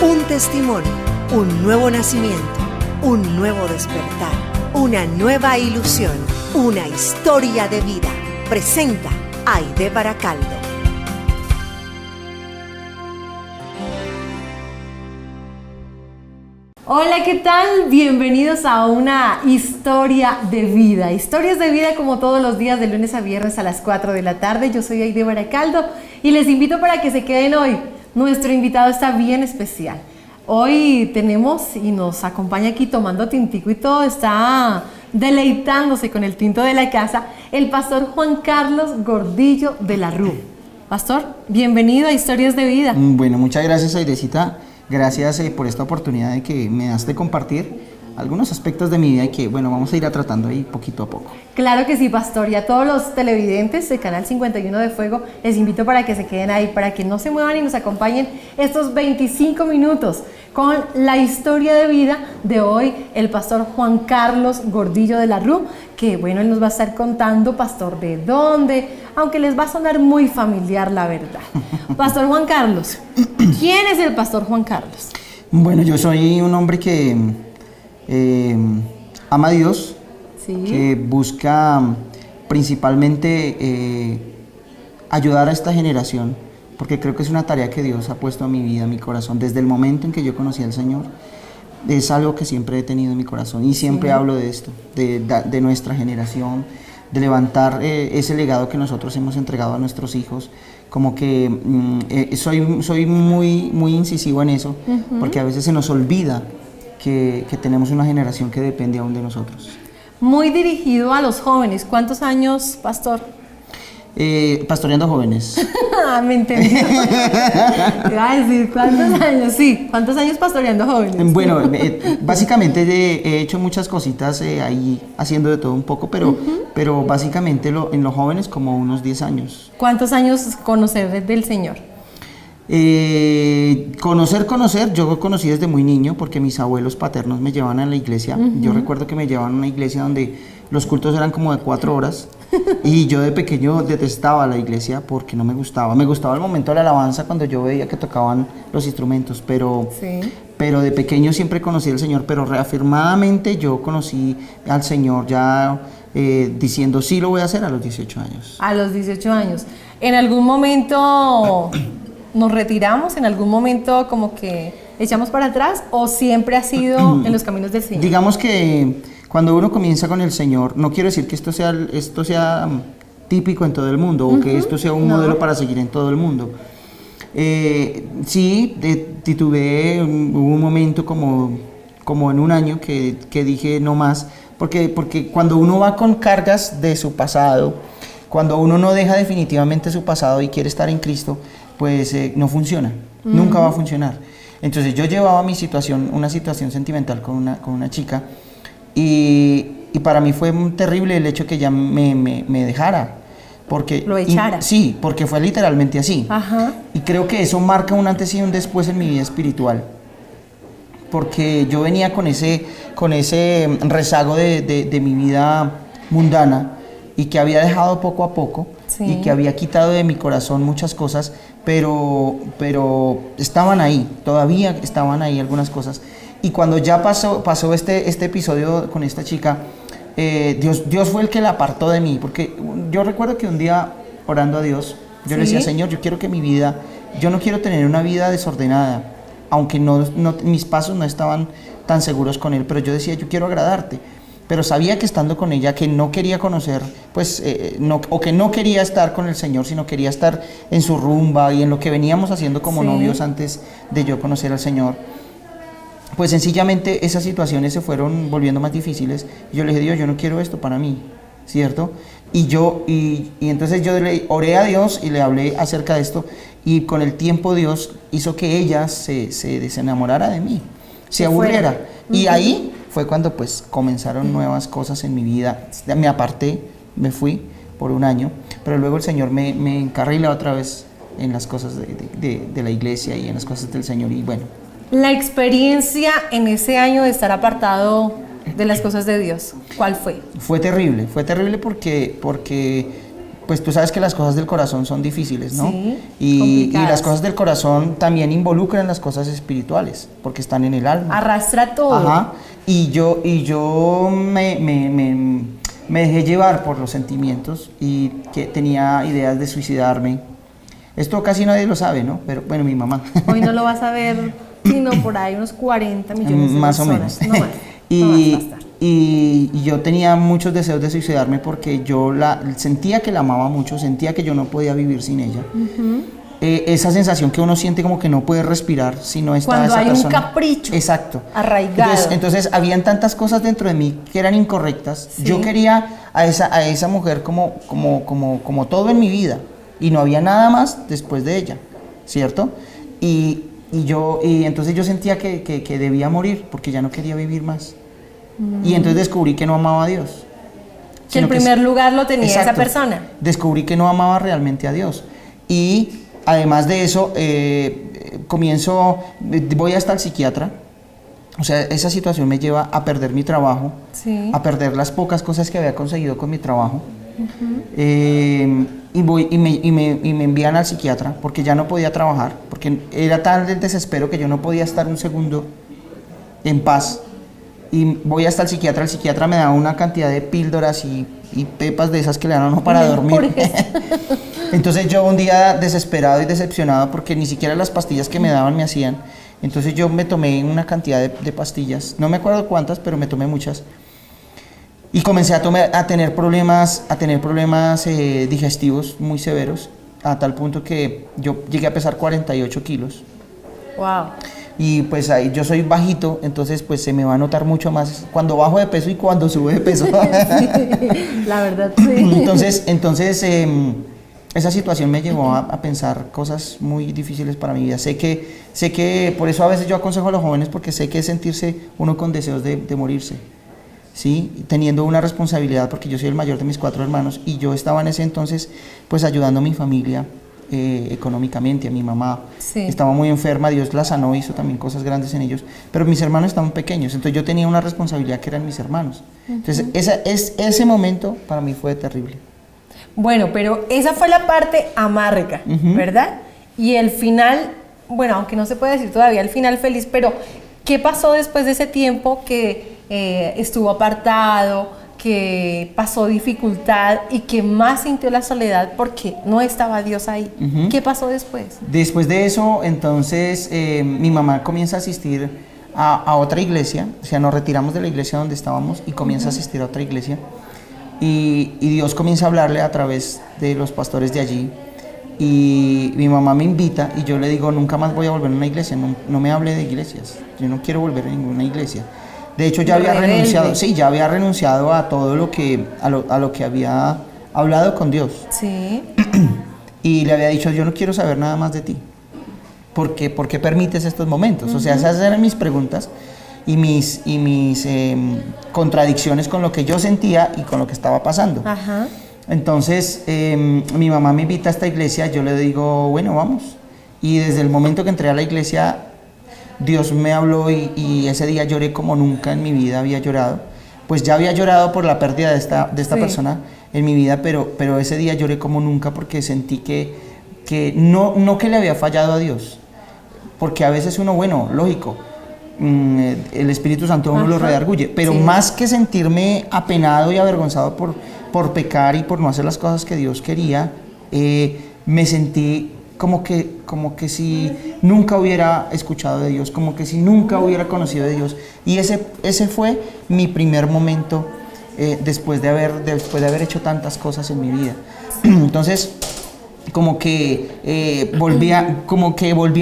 Un testimonio, un nuevo nacimiento, un nuevo despertar, una nueva ilusión, una historia de vida. Presenta Aide Baracaldo. Hola, ¿qué tal? Bienvenidos a una historia de vida. Historias de vida como todos los días de lunes a viernes a las 4 de la tarde. Yo soy Aide Baracaldo y les invito para que se queden hoy. Nuestro invitado está bien especial. Hoy tenemos y nos acompaña aquí tomando tintico y todo, está deleitándose con el tinto de la casa, el pastor Juan Carlos Gordillo de la Rú. Pastor, bienvenido a Historias de Vida. Bueno, muchas gracias, Airecita. Gracias por esta oportunidad de que me das de compartir algunos aspectos de mi vida y que, bueno, vamos a ir tratando ahí poquito a poco. Claro que sí, pastor. Y a todos los televidentes del Canal 51 de Fuego, les invito para que se queden ahí, para que no se muevan y nos acompañen estos 25 minutos con la historia de vida de hoy, el pastor Juan Carlos Gordillo de la Rú, que, bueno, él nos va a estar contando, pastor, de dónde, aunque les va a sonar muy familiar, la verdad. Pastor Juan Carlos, ¿quién es el pastor Juan Carlos? Bueno, yo soy un hombre que ama a Dios, ¿Sí? que busca principalmente ayudar a esta generación, porque creo que es una tarea que Dios ha puesto a mi vida, a mi corazón, desde el momento en que yo conocí al Señor. Es algo que siempre he tenido en mi corazón y siempre hablo de esto, de nuestra generación, de levantar ese legado que nosotros hemos entregado a nuestros hijos. Como que soy muy incisivo en eso, porque a veces se nos olvida que tenemos una generación que depende aún de nosotros. Muy dirigido a los jóvenes. ¿Cuántos años, pastor? Pastoreando jóvenes. Me entendí. Iba a decir, ¿cuántos años? Sí, ¿cuántos años pastoreando jóvenes? Bueno, básicamente he hecho muchas cositas ahí, haciendo de todo un poco, pero básicamente en los jóvenes como unos 10 años. ¿Cuántos años conocer del Señor? Conocer, yo conocí desde muy niño porque mis abuelos paternos me llevaban a la iglesia. Yo recuerdo que me llevaban a una iglesia donde los cultos eran como de 4 horas y yo de pequeño detestaba la iglesia porque no me gustaba. Me gustaba el momento de la alabanza cuando yo veía que tocaban los instrumentos, pero de pequeño siempre conocí al Señor, pero reafirmadamente yo conocí al Señor ya diciendo sí lo voy a hacer a los 18 años. A los 18 años. ¿En algún momento nos retiramos? ¿En algún momento como que echamos para atrás? ¿O siempre ha sido en los caminos del Señor? Digamos que cuando uno comienza con el Señor, no quiero decir que esto sea típico en todo el mundo o que esto sea un modelo para seguir en todo el mundo. Sí, titubeé, hubo un momento como en un año que dije no más, porque cuando uno va con cargas de su pasado, cuando uno no deja definitivamente su pasado y quiere estar en Cristo, pues no funciona, nunca va a funcionar. Entonces yo llevaba una situación sentimental con una chica y para mí fue terrible el hecho que ella me dejara. Porque, lo echara. Sí, porque fue literalmente así. Ajá. Y creo que eso marca un antes y un después en mi vida espiritual. Porque yo venía con ese rezago de mi vida mundana y que había dejado poco a poco y que había quitado de mi corazón muchas cosas, pero estaban ahí, todavía estaban ahí algunas cosas. Y cuando ya pasó este episodio con esta chica, Dios fue el que la apartó de mí, porque yo recuerdo que un día orando a Dios, yo le decía, Señor, yo quiero que yo no quiero tener una vida desordenada, aunque mis pasos no estaban tan seguros con Él, pero yo decía, yo quiero agradarte. Pero sabía que estando con ella, que no quería conocer, o que no quería estar con el Señor, sino quería estar en su rumba y en lo que veníamos haciendo como novios antes de yo conocer al Señor. Pues sencillamente esas situaciones se fueron volviendo más difíciles. Y yo le dije, Dios, yo no quiero esto para mí, ¿cierto? Y entonces yo le oré a Dios y le hablé acerca de esto. Y con el tiempo Dios hizo que ella se desenamorara de mí, se aburriera. Y ahí fue cuando pues comenzaron nuevas cosas en mi vida. Me aparté, me fui por un año, pero luego el Señor me encarrila otra vez en las cosas de la iglesia y en las cosas del Señor. Y bueno. La experiencia en ese año de estar apartado de las cosas de Dios, ¿cuál fue? Fue terrible porque pues tú sabes que las cosas del corazón son difíciles, ¿no? Sí, y complicadas. las cosas del corazón también involucran las cosas espirituales, porque están en el alma. Arrastra todo. Ajá. Y yo me dejé llevar por los sentimientos y que tenía ideas de suicidarme. Esto casi nadie lo sabe, ¿no? Pero bueno, mi mamá. Hoy no lo vas a ver, sino por ahí unos 40 millones de más personas. o menos. No más. y, No más va a estar. y yo tenía muchos deseos de suicidarme porque yo sentía que la amaba mucho, sentía que yo no podía vivir sin ella. Esa sensación que uno siente como que no puede respirar si no está Cuando esa hay persona. un capricho. Exacto. Arraigado. Entonces habían tantas cosas dentro de mí que eran incorrectas. Sí. Yo quería a esa mujer como todo en mi vida y no había nada más después de ella, ¿cierto? Y entonces yo sentía que debía morir porque ya no quería vivir más. Y entonces descubrí que no amaba a Dios. Que en primer lugar lo tenía esa Exacto. persona. Descubrí que no amaba realmente a Dios. Y además de eso, voy hasta el psiquiatra. O sea, esa situación me lleva a perder mi trabajo, Sí. a perder las pocas cosas que había conseguido con mi trabajo. Y me envían al psiquiatra porque ya no podía trabajar, porque era tal el desespero que yo no podía estar un segundo en paz. Y voy hasta el psiquiatra me da una cantidad de píldoras y pepas de esas que le dan a uno para dormir. Entonces yo un día desesperado y decepcionado porque ni siquiera las pastillas que me daban me hacían. Entonces yo me tomé una cantidad de pastillas, no me acuerdo cuántas, pero me tomé muchas. Y comencé a tener problemas digestivos muy severos, a tal punto que yo llegué a pesar 48 kilos. Wow. Y pues ahí yo soy bajito, entonces pues se me va a notar mucho más cuando bajo de peso y cuando subo de peso. La verdad, sí. Entonces esa situación me llevó a pensar cosas muy difíciles para mi vida. Sé que por eso a veces yo aconsejo a los jóvenes, porque sé que es sentirse uno con deseos de morirse, ¿sí? Teniendo una responsabilidad, porque yo soy el mayor de mis 4 hermanos y yo estaba en ese entonces pues ayudando a mi familia económicamente, a mi mamá. Sí. Estaba muy enferma, Dios la sanó, hizo también cosas grandes en ellos, pero mis hermanos estaban pequeños, entonces yo tenía una responsabilidad que eran mis hermanos. Entonces ese momento para mí fue terrible. Bueno, pero esa fue la parte amarga, ¿verdad? Y el final, bueno, aunque no se puede decir todavía el final feliz, pero ¿qué pasó después de ese tiempo que estuvo apartado, que pasó dificultad y que más sintió la soledad porque no estaba Dios ahí? ¿Qué pasó después? Después de eso, entonces, mi mamá comienza a asistir a otra iglesia, o sea, nos retiramos de la iglesia donde estábamos y comienza a asistir a otra iglesia. Y Dios comienza a hablarle a través de los pastores de allí. Y mi mamá me invita y yo le digo, nunca más voy a volver a una iglesia, no me hable de iglesias, yo no quiero volver a ninguna iglesia. De hecho, ya había renunciado a todo lo que había hablado con Dios. Sí. Y le había dicho, yo no quiero saber nada más de ti. ¿Por qué permites estos momentos? O sea, esas eran mis preguntas y mis contradicciones con lo que yo sentía y con lo que estaba pasando. Ajá. Entonces, mi mamá me invita a esta iglesia, yo le digo, bueno, vamos. Y desde el momento que entré a la iglesia, Dios me habló y ese día lloré como nunca en mi vida había llorado. Pues ya había llorado por la pérdida de esta Sí. persona en mi vida, pero ese día lloré como nunca porque sentí que no que le había fallado a Dios, porque a veces uno, bueno, lógico, el Espíritu Santo a uno lo Ajá. redarguye, pero Sí. más que sentirme apenado y avergonzado por pecar y por no hacer las cosas que Dios quería, me sentí como que si nunca hubiera escuchado de Dios, como que si nunca hubiera conocido de Dios. Y ese fue mi primer momento después de haber hecho tantas cosas en mi vida. Entonces, como que volví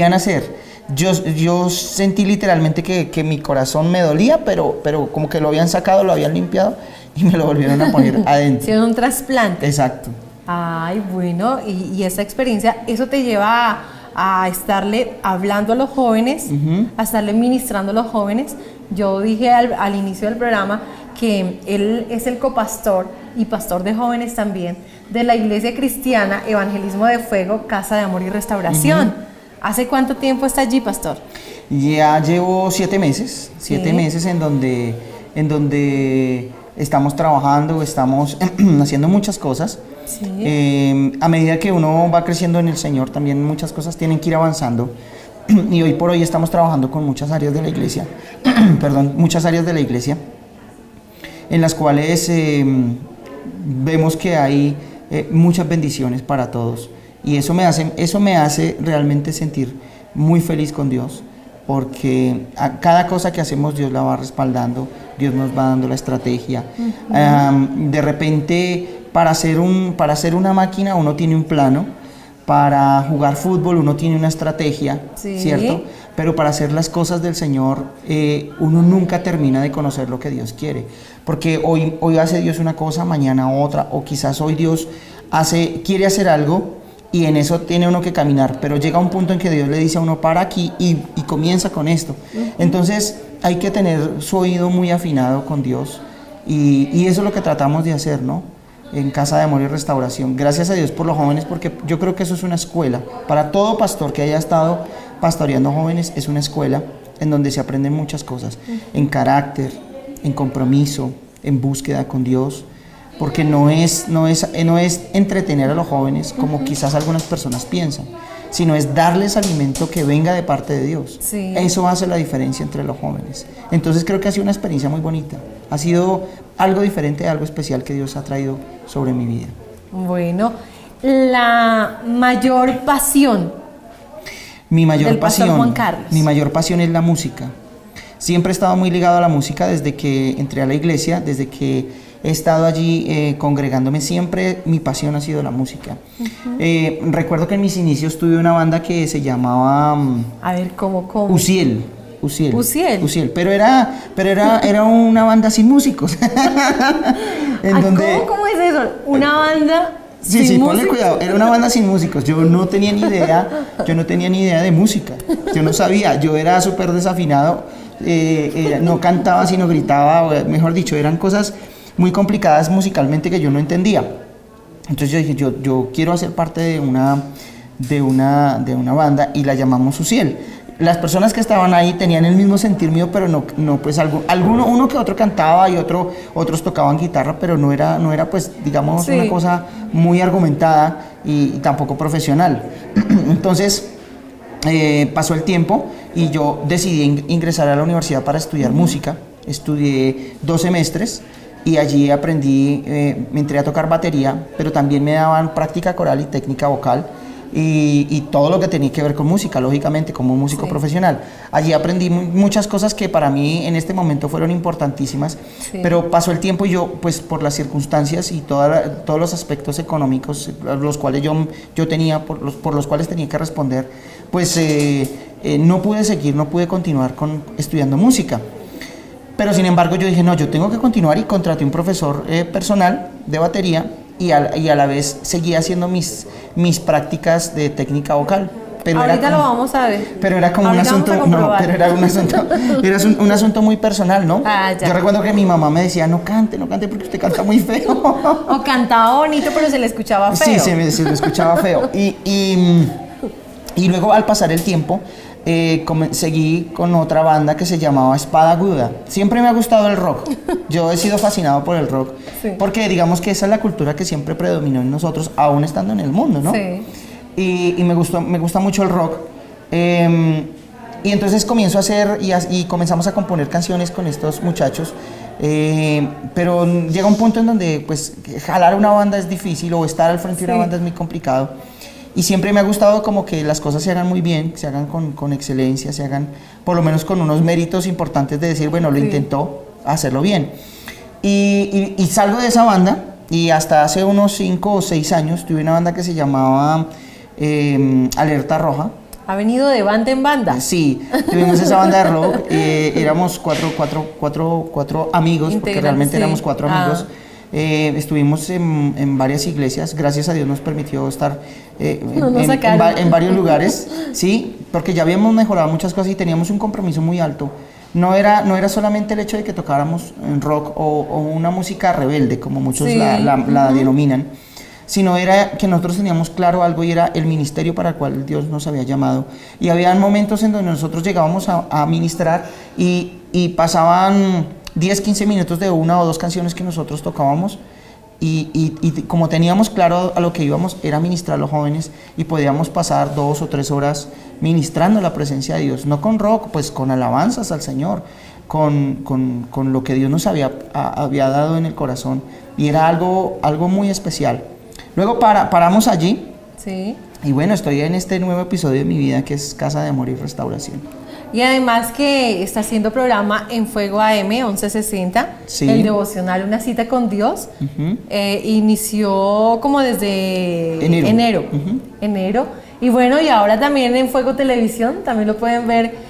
a nacer. Yo sentí literalmente que mi corazón me dolía, pero como que lo habían sacado, lo habían limpiado y me lo volvieron a poner adentro. Hicieron un trasplante. Exacto. Ay, bueno, y esa experiencia, eso te lleva a estarle hablando a los jóvenes, a estarle ministrando a los jóvenes. Yo dije al inicio del programa que él es el copastor y pastor de jóvenes también de la Iglesia Cristiana Evangelismo de Fuego, Casa de Amor y Restauración. ¿Hace cuánto tiempo está allí, pastor? Ya llevo 7 meses, 7 meses en donde estamos trabajando, estamos haciendo muchas cosas. Sí. A medida que uno va creciendo en el Señor, también muchas cosas tienen que ir avanzando. Y hoy por hoy estamos trabajando con muchas áreas de la iglesia, perdón, muchas áreas de la iglesia, en las cuales vemos que hay muchas bendiciones para todos. Y eso me hace realmente sentir muy feliz con Dios, porque a cada cosa que hacemos Dios la va respaldando, Dios nos va dando la estrategia. De repente, para hacer una máquina uno tiene un plano, para jugar fútbol uno tiene una estrategia, Sí. ¿cierto? Pero para hacer las cosas del Señor, uno nunca termina de conocer lo que Dios quiere. Porque hoy hace Dios una cosa, mañana otra, o quizás hoy Dios quiere hacer algo y en eso tiene uno que caminar. Pero llega un punto en que Dios le dice a uno, para aquí y comienza con esto. Entonces hay que tener su oído muy afinado con Dios y eso es lo que tratamos de hacer, ¿no? En Casa de Amor y Restauración. Gracias a Dios por los jóvenes, porque yo creo que eso es una escuela. Para todo pastor que haya estado pastoreando jóvenes, es una escuela en donde se aprenden muchas cosas, en carácter, en compromiso, en búsqueda con Dios, porque no es entretener a los jóvenes como quizás algunas personas piensan, sino es darles alimento que venga de parte de Dios. Sí. Eso hace la diferencia entre los jóvenes. Entonces creo que ha sido una experiencia muy bonita. Ha sido algo diferente, algo especial que Dios ha traído sobre mi vida. Bueno, la mayor pasión Mi mayor del pastor pasión, Juan Carlos. mi mayor pasión es la música. Siempre he estado muy ligado a la música desde que entré a la iglesia, desde que he estado allí congregándome. Siempre mi pasión ha sido la música. Recuerdo que en mis inicios tuve una banda que se llamaba A ver, ¿cómo? Uziel. Pero era una banda sin músicos. ¿Cómo es eso? Una banda Sí, sin ponle músicos. cuidado, era una banda sin músicos. Yo no tenía ni idea de música. Yo no sabía, yo era súper desafinado, no cantaba sino gritaba, o, mejor dicho, eran cosas muy complicadas musicalmente que yo no entendía. Entonces yo dije, yo quiero hacer parte de una banda y la llamamos Uziel. Las personas que estaban ahí tenían el mismo sentir mío, pero no pues uno que otro cantaba y otros tocaban guitarra, pero no era pues digamos Sí. una cosa muy argumentada y tampoco profesional. Entonces pasó el tiempo y yo decidí ingresar a la universidad para estudiar música. Estudié 2 semestres y allí aprendí, me entré a tocar batería, pero también me daban práctica coral y técnica vocal. Y todo lo que tenía que ver con música, lógicamente, como músico Sí. profesional. Allí aprendí muchas cosas que para mí en este momento fueron importantísimas, Sí. pero pasó el tiempo y yo, pues por las circunstancias y todos los aspectos económicos, los cuales yo tenía, por los cuales tenía que responder, pues no pude continuar estudiando música. Pero sin embargo yo dije, no, yo tengo que continuar y contraté un profesor personal de batería y a la vez seguía haciendo mis prácticas de técnica vocal. Pero Ahorita lo vamos a ver. Pero era como un Ahorita asunto, vamos a no, comprobar. pero era un asunto muy personal, ¿no? Ah, ya. Yo recuerdo que mi mamá me decía, no cante porque usted canta muy feo. O cantaba bonito, pero se le escuchaba feo. Sí, se me escuchaba feo. Y luego al pasar el tiempo, seguí con otra banda que se llamaba Espada Aguda. Siempre me ha gustado el rock. Yo he sido fascinado por el rock. Sí. Porque digamos que esa es la cultura que siempre predominó en nosotros, aún estando en el mundo, ¿no? Sí. Y me gusta mucho el rock. Y entonces comienzo a hacer y comenzamos a componer canciones con estos muchachos. Pero llega un punto en donde pues jalar una banda es difícil o estar al frente de una Sí. banda es muy complicado. Y siempre me ha gustado como que las cosas se hagan muy bien, se hagan con excelencia, se hagan por lo menos con unos méritos importantes de decir, bueno, lo Sí. intentó hacerlo bien. Y salgo de esa banda y hasta hace unos 5 o 6 años tuve una banda que se llamaba Alerta Roja. Ha venido de banda en banda. Sí, tuvimos esa banda de rock, éramos cuatro amigos, porque Integrantes, realmente sí. éramos 4 amigos. Estuvimos en varias iglesias, gracias a Dios nos permitió estar No nos sacaron. en varios lugares, sí, porque ya habíamos mejorado muchas cosas y teníamos un compromiso muy alto. No era solamente el hecho de que tocáramos en rock o una música rebelde, como muchos Sí. la denominan, sino era que nosotros teníamos claro algo y era el ministerio para el cual Dios nos había llamado. Y habían momentos en donde nosotros llegábamos a ministrar y pasaban 10, 15 minutos de una o dos canciones que nosotros tocábamos y como teníamos claro a lo que íbamos, era ministrar a los jóvenes y podíamos pasar 2 o 3 horas ministrando la presencia de Dios, no con rock, pues con alabanzas al Señor, con lo que Dios nos había dado en el corazón, y era algo muy especial. Luego paramos allí. Sí. Y bueno, estoy en este nuevo episodio de mi vida que es Casa de Amor y Restauración. Y además que está haciendo programa en Fuego AM 1160, Sí. el devocional Una cita con Dios. Inició como desde enero. Y bueno, y ahora también en Fuego Televisión, también lo pueden ver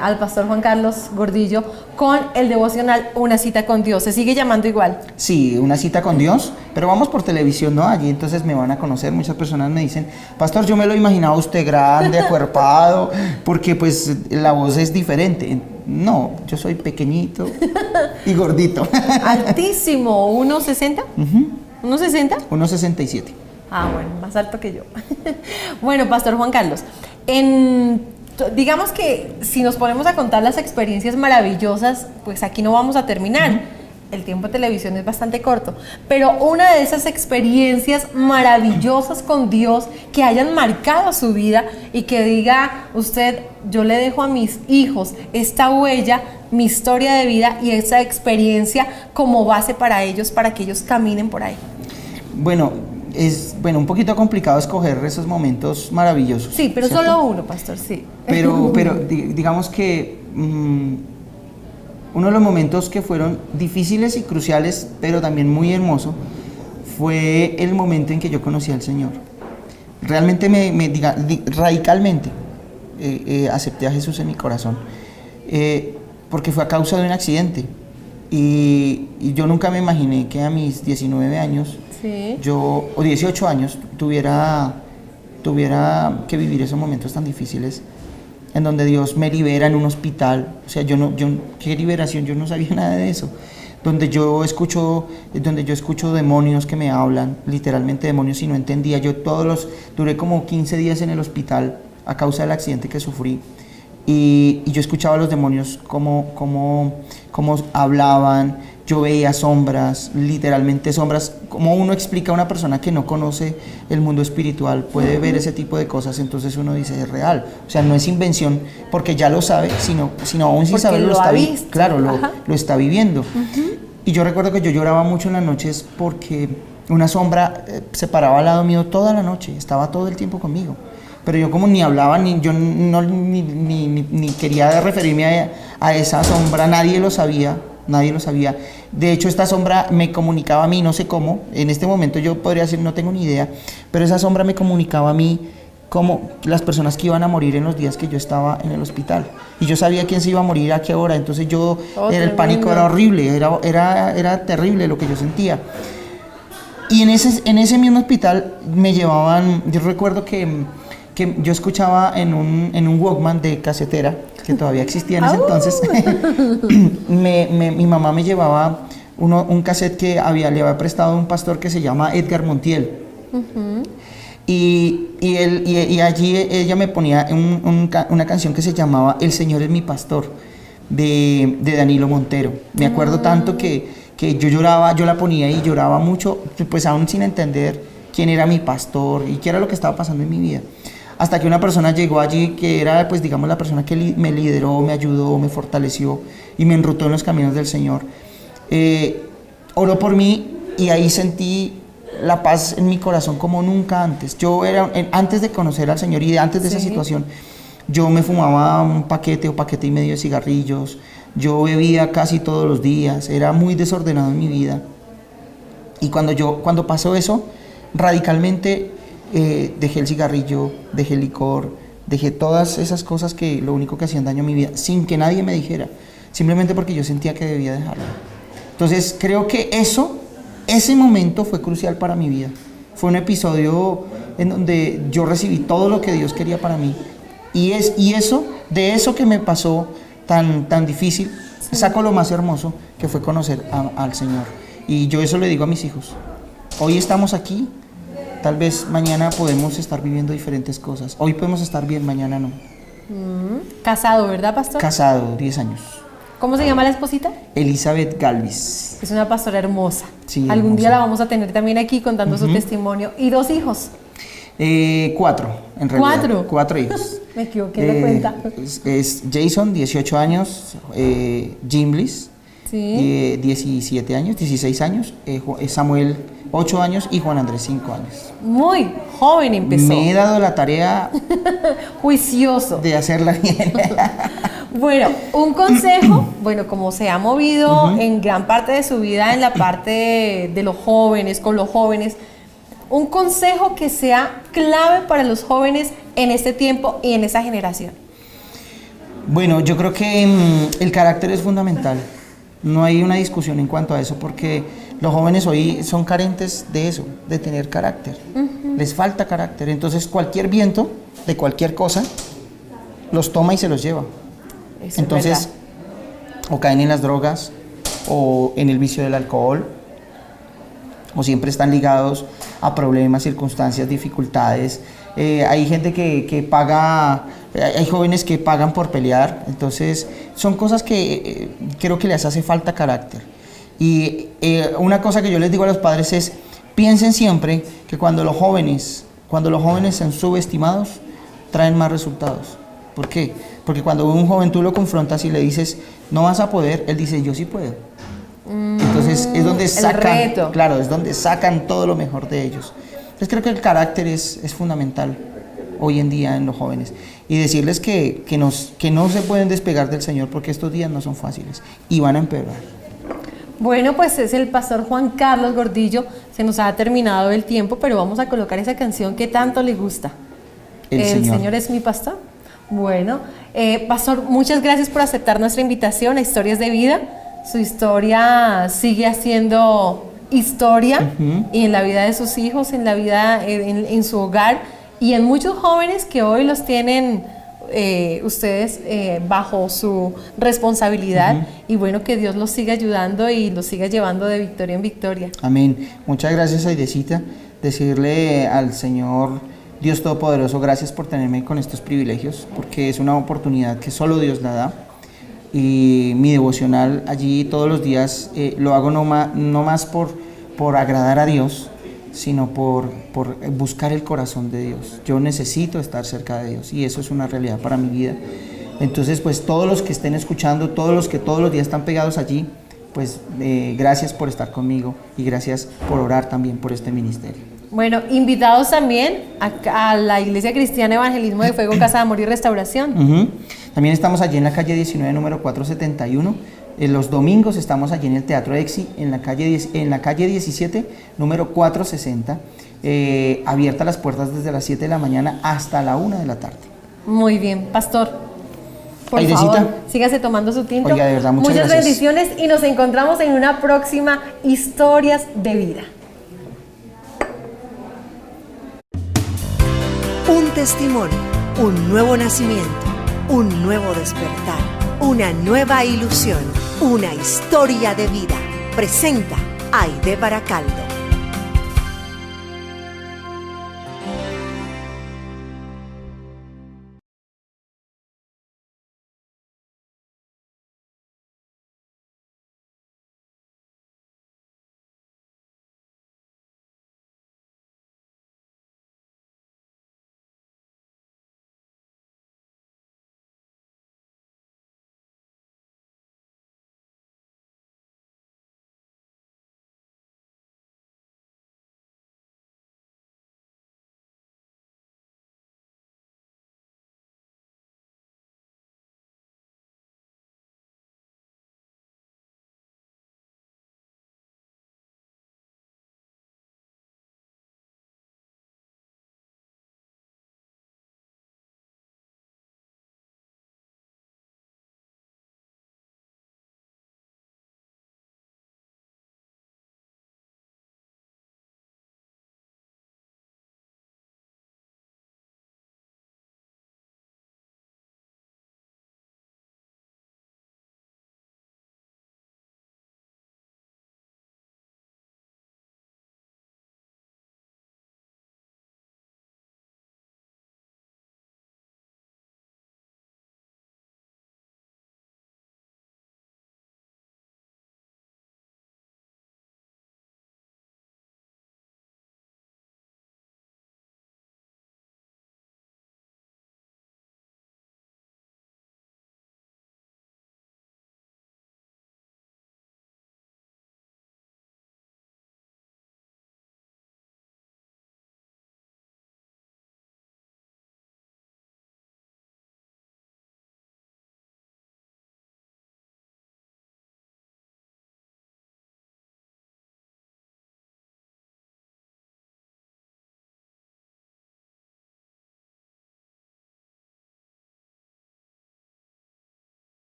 al pastor Juan Carlos Gordillo con el devocional Una cita con Dios. ¿Se sigue llamando igual? Sí, Una cita con Dios, pero vamos por televisión, ¿no? Allí entonces me van a conocer, muchas personas me dicen, pastor, yo me lo imaginaba usted grande, acuerpado, porque pues la voz es diferente. No, yo soy pequeñito y gordito. Altísimo, 1.60. ¿1.60? 1.67. Ah, bueno, más alto que yo. Bueno, pastor Juan Carlos, digamos que si nos ponemos a contar las experiencias maravillosas, pues aquí no vamos a terminar. El tiempo de televisión es bastante corto, pero una de esas experiencias maravillosas con Dios que hayan marcado su vida y que diga usted, yo le dejo a mis hijos esta huella, mi historia de vida y esa experiencia como base para ellos, para que ellos caminen por ahí. Bueno, es un poquito complicado escoger esos momentos maravillosos. Sí, pero ¿cierto? solo uno, pastor, sí. Pero digamos que uno de los momentos que fueron difíciles y cruciales, pero también muy hermoso, fue el momento en que yo conocí al Señor. Realmente radicalmente acepté a Jesús en mi corazón, porque fue a causa de un accidente. Y yo nunca me imaginé que a mis 19 años, Sí. o 18 años, tuviera que vivir esos momentos tan difíciles, en donde Dios me libera en un hospital. O sea, ¿qué liberación? Yo no sabía nada de eso. Donde yo escucho demonios que me hablan, literalmente demonios, y no entendía. Duré como 15 días en el hospital a causa del accidente que sufrí. Y yo escuchaba a los demonios cómo hablaban. Yo veía sombras, literalmente sombras. Como uno explica a una persona que no conoce el mundo espiritual, puede ver ese tipo de cosas, entonces uno dice, es real. O sea, no es invención porque ya lo sabe, sino aún sin saberlo lo está viviendo. Y yo recuerdo que yo lloraba mucho en las noches porque una sombra se paraba al lado mío toda la noche, estaba todo el tiempo conmigo. Pero yo como ni hablaba, ni quería referirme a esa sombra, nadie lo sabía. De hecho, esta sombra me comunicaba a mí, no sé cómo, en este momento yo podría decir, no tengo ni idea, pero esa sombra me comunicaba a mí como las personas que iban a morir en los días que yo estaba en el hospital. Y yo sabía quién se iba a morir, a qué hora, entonces el pánico era horrible, era terrible lo que yo sentía. Y en ese mismo hospital me llevaban, yo recuerdo que yo escuchaba en un Walkman de casetera, que todavía existía en ese entonces, mi mamá me llevaba un cassette que le había prestado un pastor que se llama Edgar Montiel. Y allí ella me ponía una canción que se llamaba El Señor es mi pastor, de Danilo Montero. Me acuerdo tanto que yo lloraba, yo la ponía y lloraba mucho, pues aún sin entender quién era mi pastor y qué era lo que estaba pasando en mi vida. Hasta que una persona llegó allí que era, pues digamos, la persona que me lideró, me ayudó, me fortaleció y me enrutó en los caminos del Señor. Oró por mí y ahí sentí la paz en mi corazón como nunca antes. Antes de conocer al Señor y antes de esa situación, yo me fumaba un paquete o paquete y medio de cigarrillos, yo bebía casi todos los días, era muy desordenado en mi vida. Y cuando pasó eso, radicalmente dejé el cigarrillo, dejé el licor, dejé todas esas cosas que lo único que hacían daño a mi vida, sin que nadie me dijera, simplemente porque yo sentía que debía dejarlo. Entonces creo que ese momento fue crucial para mi vida. Fue un episodio en donde yo recibí todo lo que Dios quería para mí. De eso que me pasó tan difícil, saco lo más hermoso, que fue conocer al Señor. Y yo eso le digo a mis hijos. Hoy estamos aquí, tal vez mañana podemos estar viviendo diferentes cosas. Hoy podemos estar bien, mañana no. Casado, ¿verdad, pastor? Casado, 10 años. ¿Cómo se llama la esposita? Elizabeth Galvis. Es una pastora hermosa. Sí, Algún día hermosa. la vamos a tener también aquí contando su testimonio. ¿Y 2 hijos? 4, en realidad. 4. 4 hijos. Me equivoqué de cuenta. Es Jason, 18 años, Jim Bliss, Sí. 17 años, 16 años, Samuel, 8 años y Juan Andrés, 5 años. Muy joven empezó. Me he dado la tarea Juicioso. de hacerla bien. Bueno, un consejo, bueno, como se ha movido en gran parte de su vida en la parte de los jóvenes, con los jóvenes, un consejo que sea clave para los jóvenes en este tiempo y en esa generación. Bueno, yo creo que el carácter es fundamental. No hay una discusión en cuanto a eso porque los jóvenes hoy son carentes de eso, de tener carácter. Les falta carácter. Entonces cualquier viento de cualquier cosa los toma y se los lleva. Eso es Entonces, verdad. o caen en las drogas, o en el vicio del alcohol, o siempre están ligados a problemas, circunstancias, dificultades. Hay gente que paga, hay jóvenes que pagan por pelear, entonces son cosas que creo que les hace falta carácter. Y una cosa que yo les digo a los padres es, piensen siempre que cuando los jóvenes son subestimados, traen más resultados. ¿Por qué? Porque cuando un joven tú lo confrontas y le dices, no vas a poder, él dice, yo sí puedo. Entonces es donde sacan, reto. claro, es donde sacan todo lo mejor de ellos. Entonces creo que el carácter es fundamental hoy en día en los jóvenes. Y decirles que no se pueden despegar del Señor porque estos días no son fáciles y van a empeorar. Bueno, pues es el pastor Juan Carlos Gordillo. Se nos ha terminado el tiempo, pero vamos a colocar esa canción que tanto le gusta. El Señor Es mi pastor. Bueno, pastor, muchas gracias por aceptar nuestra invitación a Historias de Vida. Su historia sigue haciendo historia y en la vida de sus hijos, en la vida, en su hogar y en muchos jóvenes que hoy los tienen ustedes bajo su responsabilidad y bueno, que Dios los siga ayudando y los siga llevando de victoria en victoria. Amén. Muchas gracias, Aidecita. Decirle al Señor Dios Todopoderoso, gracias por tenerme con estos privilegios, porque es una oportunidad que solo Dios la da. Y mi devocional allí todos los días lo hago no más por agradar a Dios, sino por buscar el corazón de Dios. Yo necesito estar cerca de Dios y eso es una realidad para mi vida. Entonces, pues todos los que estén escuchando, todos los que todos los días están pegados allí, pues gracias por estar conmigo y gracias por orar también por este ministerio. Bueno, invitados también a la Iglesia Cristiana Evangelismo de Fuego, Casa de Amor y Restauración. También estamos allí en la calle 19, número 471. Los domingos estamos allí en el Teatro Exi, en la calle 17, número 460. Abiertas las puertas desde las 7 de la mañana hasta la 1 de la tarde. Muy bien, pastor. Por Aidecita, favor, sígase tomando su tinto. Oiga, de verdad, muchas gracias. Bendiciones y nos encontramos en una próxima Historias de Vida. Un testimonio, un nuevo nacimiento, un nuevo despertar, una nueva ilusión, una historia de vida. Presenta Aide Baracaldo.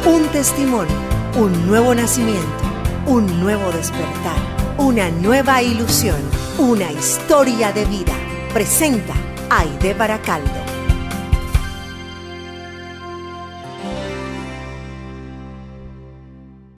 Un testimonio, un nuevo nacimiento, un nuevo despertar, una nueva ilusión, una historia de vida. Presenta Aide Baracaldo.